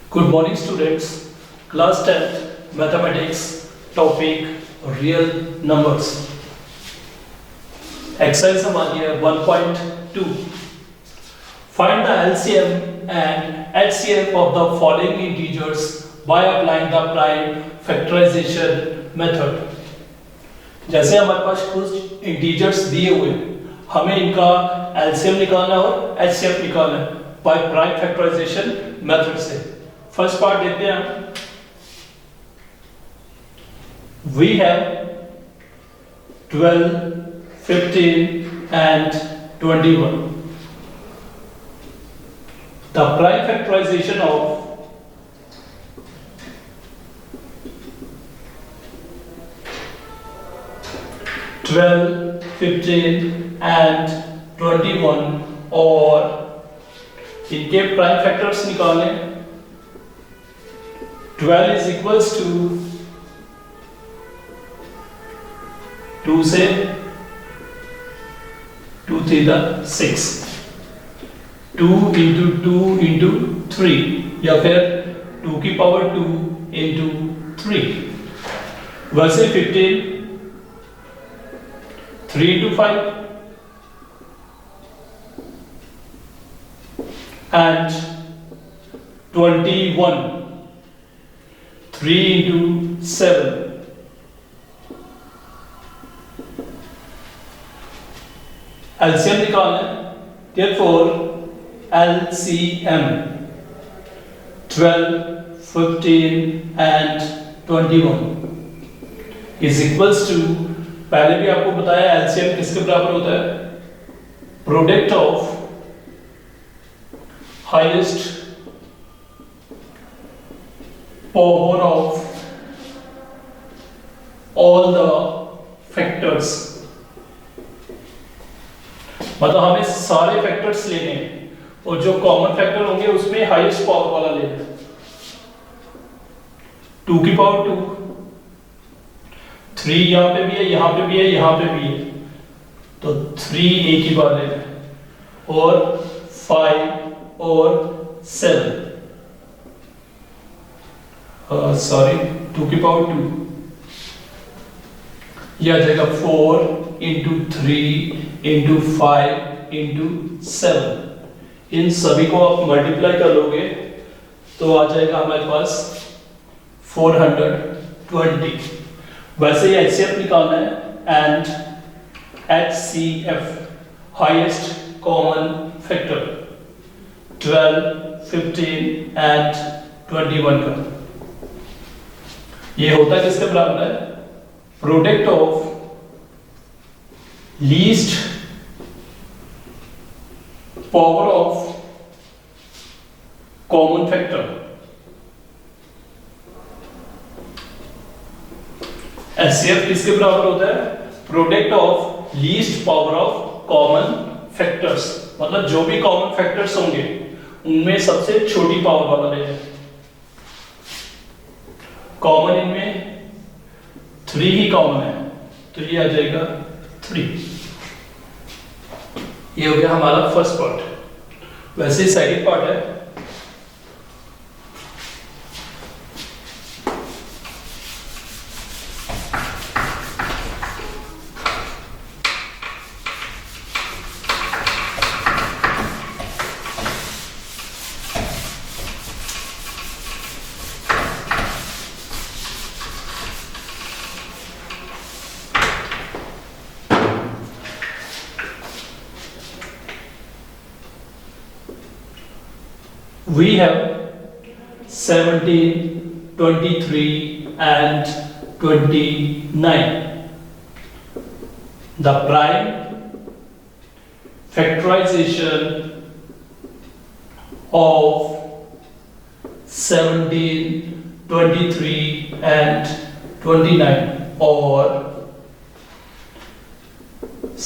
Good morning students. Class 10th Mathematics topic real numbers. Exercise हमारी है 1.2. Find the LCM and HCF of the following integers by applying the prime factorization method. जैसे हमारे पास कुछ integers दिए हुए हमें इनका LCM निकालना है और HCF निकालना है by prime factorization method से. फर्स्ट पार्ट देखते हैं हम. We have 12, 15 and 21. The prime factorization of 12, 15 and 21 और इनके प्राइम फैक्टर्स निकालें. 12 is equals to 2 से 2 3 the 6, 2 into 2 into 3 या फिर 2 की पावर 2 into 3. वैसे 15 3 into 5 and 21 3 into 7. LCM निकालना है. Therefore LCM 12, 15 and 21 is equals to, पहले भी आपको बताया LCM किसके बराबर होता है? Product of highest power of all the factors. मतलब हमें सारे फैक्टर्स लेने हैं और जो कॉमन फैक्टर होंगे उसमें हाईएस्ट पावर वाला लेना है. 2 की पावर 2, 3 यहाँ पे भी है, यहाँ पे भी है, यहाँ पे भी है, तो 3 एक ही बार लेना है और 5 और 7. सॉरी 2 की पावर 2 यह आ जाएगा 4 into 3 into 5 into 7. इन सभी को आप मल्टीप्लाई कर लोगे तो आ जाएगा हमारे पास 420. वैसे ही HCF निकालना है and HCF highest common factor 12, 15 and 21 का. ये होता किसके बराबर है? Product of least power of common factor. HCF किसके बराबर होता है? Product of least power of common factors. मतलब जो भी कॉमन फैक्टर्स होंगे उनमें सबसे छोटी पावर वाला लेना है. कॉमन इनमें 3 ही कॉमन है तो ये आ जाएगा 3. ये हो गया हमारा फर्स्ट पार्ट. वैसे ही सेकंड पार्ट है. We have 17, 23 and 29. The prime factorization of 17, 23 and 29 or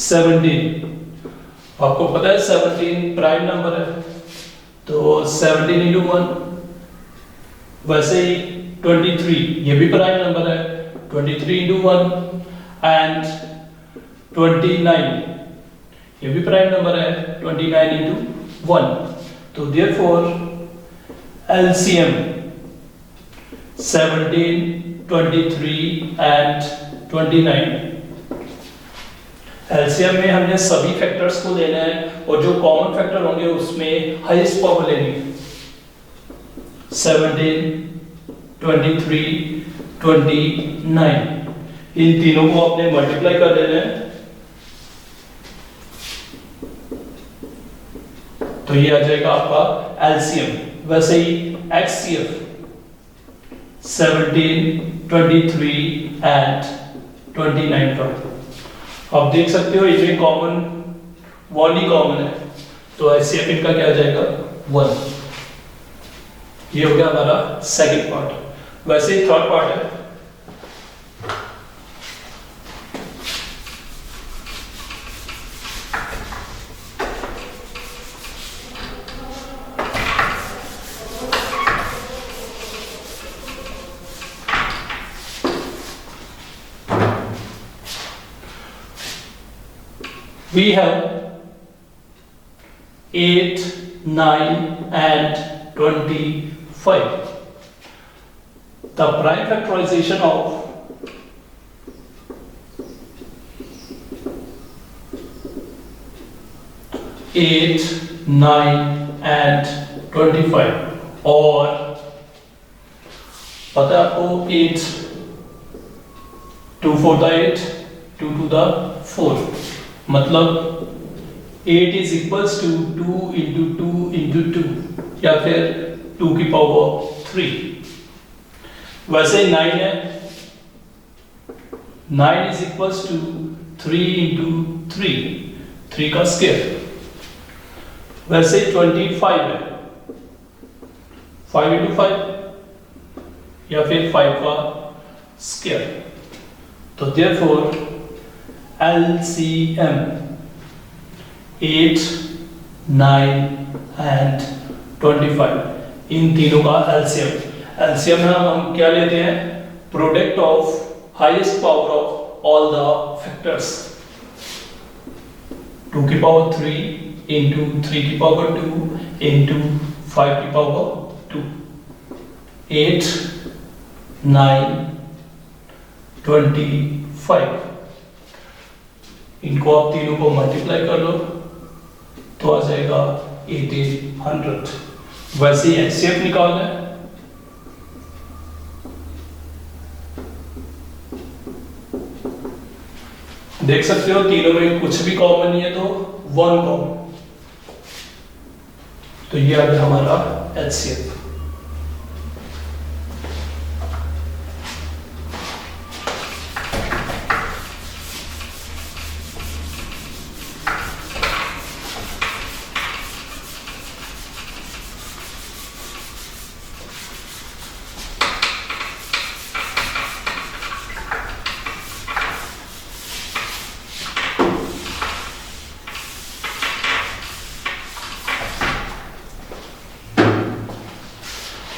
17. आपको पता है 17 प्राइम नंबर है तो 17 into 1. वैसे ही 23 ये भी प्राइम नंबर है 23 into 1 and 29 ये भी प्राइम नंबर है 29 into 1. तो therefore LCM 17, 23 and 29। एलसीएम में हमने सभी फैक्टर्स को लेना है और जो कॉमन फैक्टर होंगे उसमें हाईएस्ट पावर लेनी है। 17, 23, 29 इन तीनों को आपने मल्टीप्लाई कर देना है, तो ये आ जाएगा आपका एलसीएम। वैसे ही एक्ससीएफ 17, 23 एंड 29 का आप देख सकते हो इनमें कॉमन 1 ही कॉमन है, तो एचसीएफ इनका क्या आ जाएगा 1। ये हो गया हमारा सेकंड पार्ट। वैसे ही थर्ड पार्ट है, we have 8, 9 and 25. The prime factorization of 8, 9 and 25 और पता है आपको 8 2 4 the 8 2 to the 4 मतलब 8 is equals to 2 into 2 into 2 या फिर 2 की पावर 3। वैसे 9 है, 9 is equals to 3 into 3 3 का स्क्वायर। वैसे 25 है, 5 into 5 या फिर 5 का स्क्वायर। तो therefore LCM 8, 9 and 25 इन तीनों का LCM। LCM में हम क्या लेते हैं, product of highest power of all the factors. 2 की पावर 3 into 3 की पावर 2 into 5 की पावर 2 8, 9, 25 इनको आप तीनों को मल्टीप्लाई कर लो तो आ जाएगा 1800। वैसे ही एचसीएफ निकालना है, देख सकते हो तीनों में कुछ भी कॉमन नहीं है तो 1 कॉमन, तो ये आ गया हमारा एचसीएफ।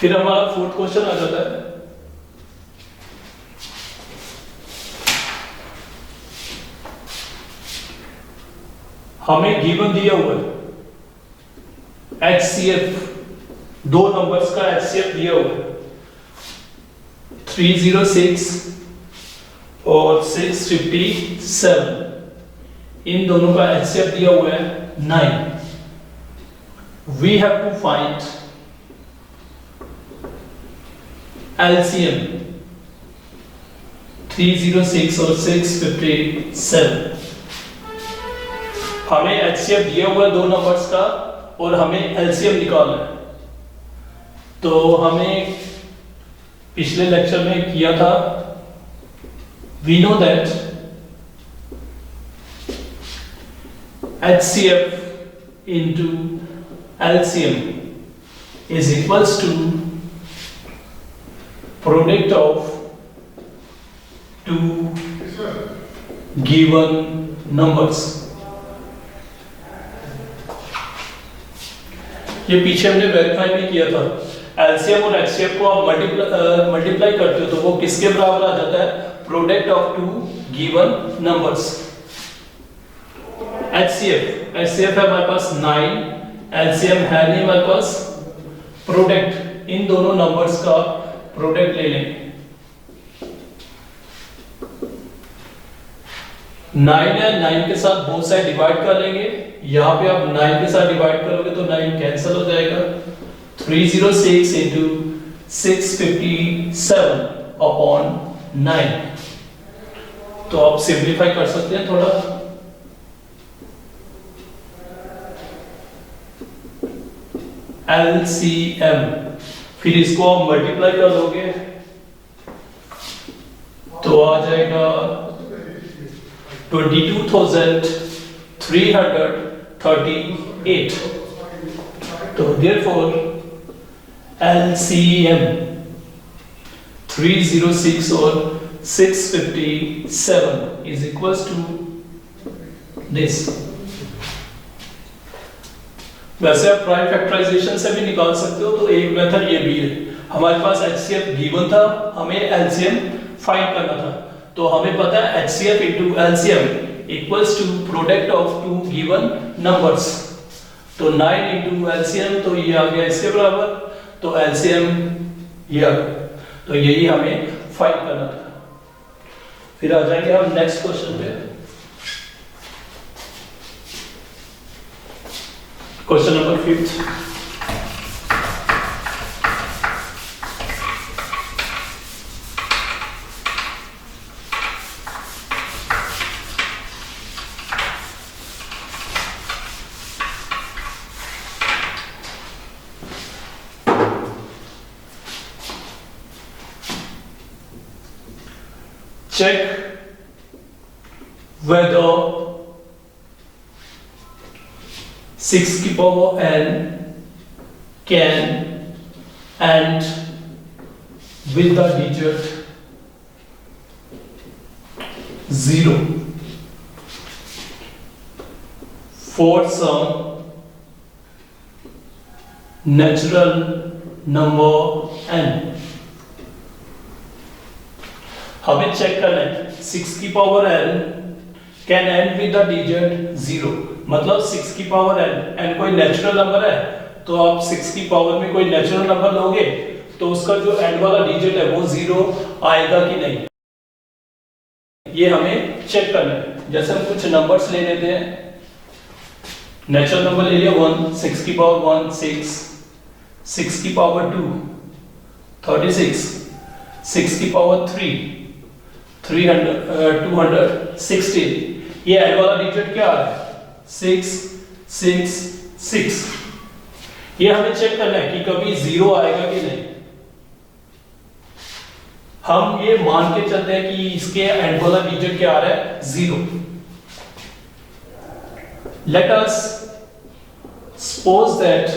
फिर हमारा फोर्थ क्वेश्चन आ जाता है, हमें गिवन दिया हुआ है एचसीएफ, दो नंबर्स का एचसीएफ दिया हुआ है 306 और 657। इन दोनों का एचसीएफ दिया हुआ है 9। We have to find LCM 306 और 657। हमें HCF दिया हुआ है दो नंबर्स का और हमें LCM निकालना है। तो हमें पिछले लेक्चर में किया था, we know that HCF into LCM is equals to product of two given numbers। ये पीछे हमने वेरीफाई भी किया था, एलसीएम और एचसीएफ को आप मल्टीप्लाई करते हो तो वो किसके बराबर आ जाता है, product of two given numbers. HCF है हमारे पास 9, एलसीएम है नहीं हमारे पास, प्रोडक्ट इन दोनों नंबर्स का प्रोडक्ट ले लेंगे। 9 है, 9 के साथ बोथ साइड डिवाइड कर लेंगे। यहाँ पे आप 9 के साथ डिवाइड करोगे तो 9 कैंसिल हो जाएगा। 306 इंटू 657 अपॉन 9। तो आप सिंप्लीफाई कर सकते हैं थोड़ा। LCM, फिर इसको आप मल्टीप्लाई कर दोगे तो आ जाएगा 22,338। तो therefore LCM 306 और 657 is equals to this। वैसे आप प्राइम फैक्टराइजेशन से भी निकाल सकते हो, तो एक मेथड ये भी है। हमारे पास HCF गिवन था, हमें LCM फाइंड करना था, तो हमें पता है HCF into LCM equals to product of two given numbers. तो 9 into LCM तो ये आ गया इसके बराबर, तो LCM ये आ गया, तो यही हमें फाइंड करना था। फिर आ जाएंगे हम नेक्स्ट क्वेश्चन पे। Question number 5। Check whether 6 की power n can end with the digit 0 for some natural number n। हमें चेक करना है 6 की power n can end with the digit 0, मतलब 6 की पावर n कोई नेचुरल नंबर है, तो आप 6 की पावर में कोई नेचुरल नंबर लोगे तो उसका जो एंड वाला डिजिट है वो 0 आएगा कि नहीं, ये हमें चेक करना है। जैसे हम कुछ नंबर्स ले लेते हैं, नेचुरल नंबर ले लिया 1, 6 की पावर 1 6, 6 की पावर 2 36, 6 की पावर 3 216। ये एंड वाला डिजिट क्या है 6 6 6। ये हमें चेक करना है कि कभी 0 आएगा कि नहीं। हम ये मान के चलते हैं कि इसके एंड वाला डिजिट क्या आ रहा है 0। लेट अस सपोज दैट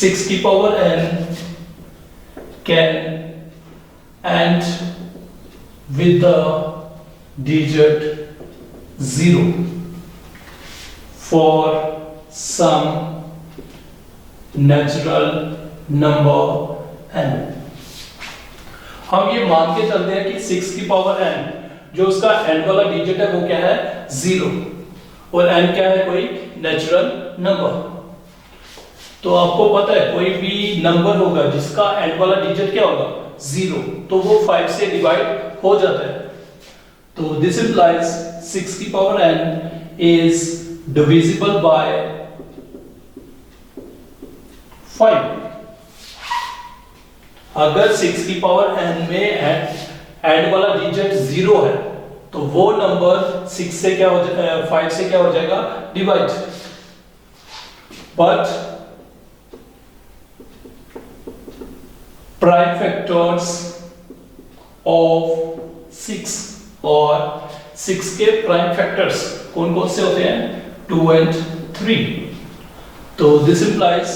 6 की power n can and with the digit 0 for some natural number n। हम ये मान के चलते हैं कि 6 की पावर n जो उसका एंड वाला डिजिट है वो क्या है 0 और n क्या है कोई नेचुरल नंबर। तो आपको पता है कोई भी नंबर होगा जिसका एंड वाला डिजिट क्या होगा 0, तो वो 5 से डिवाइड हो जाता है। तो दिस इंप्लाइज 6 की power n is divisible by 5। अगर 6 की पावर n में एंड वाला डिजिट 0 है तो वो नंबर 6 से क्या हो 5 से क्या हो जाएगा divide. But prime factors of 6 और 6 के प्राइम फैक्टर्स कौन कौन से होते हैं 2 and 3। तो this implies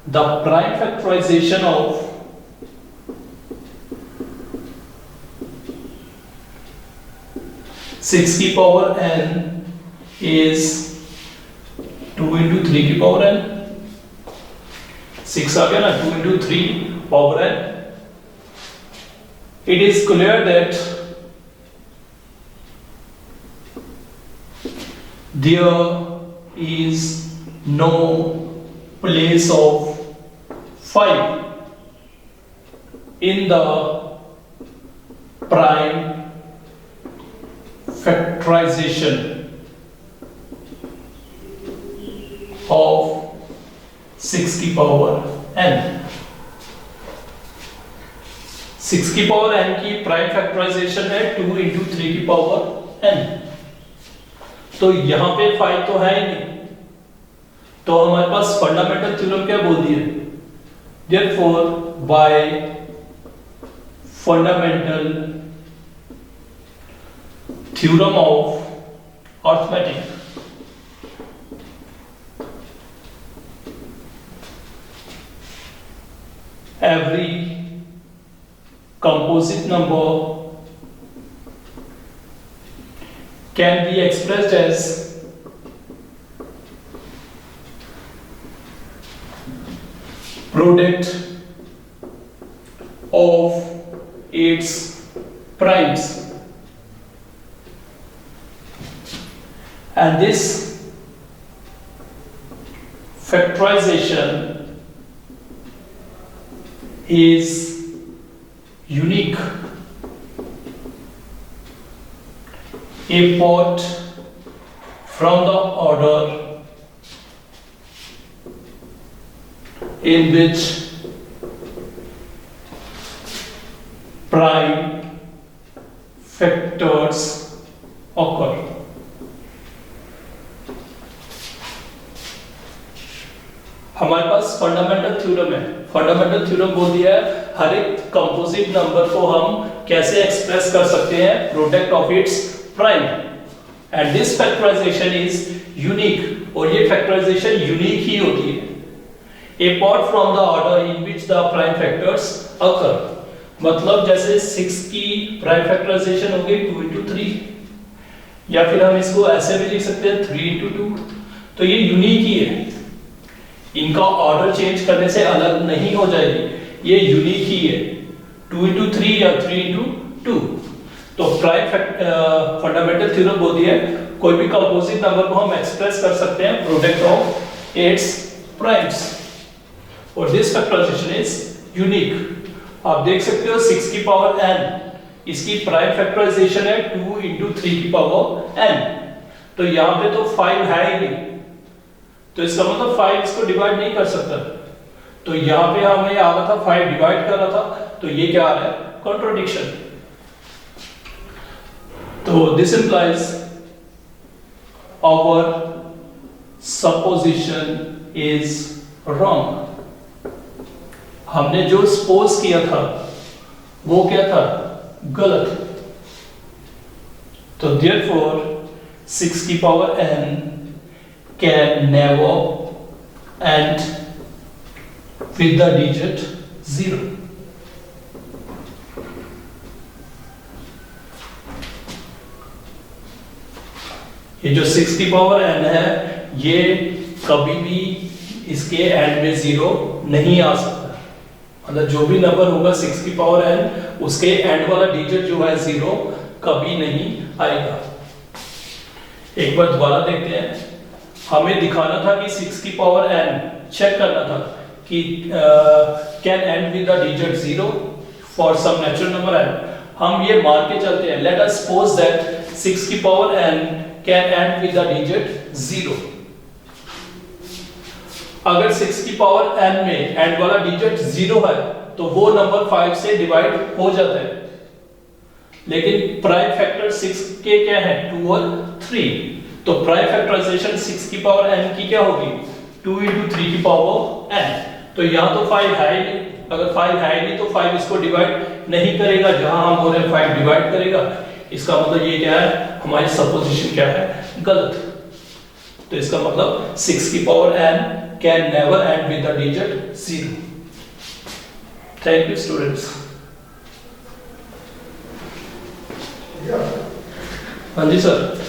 the prime factorization of 6 की पावर n is 2 into 3 की पावर n। 6 आ गया ना, 2 into 3 power n। It is clear that there is no place of 5 in the prime factorization of 6 की पावर n। 6 की power n की prime factorisation है 2 into 3 की power n। तो यहां पे 5 तो है ही नहीं, तो हमारे पास फंडामेंटल थ्योरम क्या बोल दिया, therefore by fundamental theorem of arithmetic, every composite number can be expressed as product of its primes, and this factorization is unique apart from the order in which prime factors occur। हमारे पास fundamental theorem है, fundamental theorem बोल दिया है हर एक composite number को हम कैसे express कर सकते हैं, product of its prime, and this factorisation is unique, और ये फैक्टराइजेशन यूनिक ही होती है apart from the order in which the prime factors occur। मतलब जैसे 6 की प्राइम फैक्टराइजेशन हो गई 2 into 3, या फिर हम इसको ऐसे भी लिख सकते हैं 3 into 2, तो ये यूनिक ही है, इनका ऑर्डर चेंज करने से अलग नहीं हो जाएगी, ये यूनिक ही है 2 into 3 या 3 into 2। तो प्राइम फंडामेंटल थ्योरम बोल दिया है कोई भी कंपोजिट नंबर को हम एक्सप्रेस कर सकते हैं प्रोडक्ट ऑफ इट्स प्राइम्स, और दिस फैक्टराइजेशन इज यूनिक। आप देख सकते हो 6 की पावर n, इसकी प्राइम फैक्टराइजेशन है 2 into 3 की पावर n, तो यहां पे तो 5 है ही नहीं, तो इसका मतलब 5 इसको डिवाइड नहीं कर सकता, तो यहां पे हमें आ रहा था 5 डिवाइड कर रहा था, तो ये क्या आ रहा है, कॉन्ट्रडिक्शन। तो this implies our supposition is wrong. हमने जो सपोज किया था वो क्या था, गलत। तो therefore 6 की power n can never end with the digit 0। ये जो 6 की पावर n है ये कभी भी इसके एंड में 0 नहीं आ सकता, मतलब जो भी नंबर होगा 6 की पावर n उसके एंड वाला डिजिट जो है 0 कभी नहीं आएगा। एक बार दोबारा देखते हैं, हमें दिखाना था कि 6 की पावर n चेक करना था कि can end with the digit 0 for some natural number n। हम ये मान के चलते हैं, लेट अस सपोज दैट 6 की power n can end with the digit 0। अगर 6 की पावर n में एंड वाला डिजिट 0 है तो वो नंबर 5 से डिवाइड हो जाता है, लेकिन प्राइम फैक्टर 6 के क्या है 2 और 3, तो प्राइम फैक्टराइजेशन 6 की पावर n की क्या होगी 2 into 3 की पावर n। तो यहाँ तो 5 है ही नहीं, अगर 5 है ही नहीं तो 5 इसको डिवाइड नहीं करेगा, जहां हम बोल रहे हैं 5 डिवाइड करेगा, इसका मतलब ये क्या है, हमारी सपोजिशन क्या है, गलत। तो इसका मतलब 6 की power n can never end with the digit 0। Thank you students। हाँ जी सर।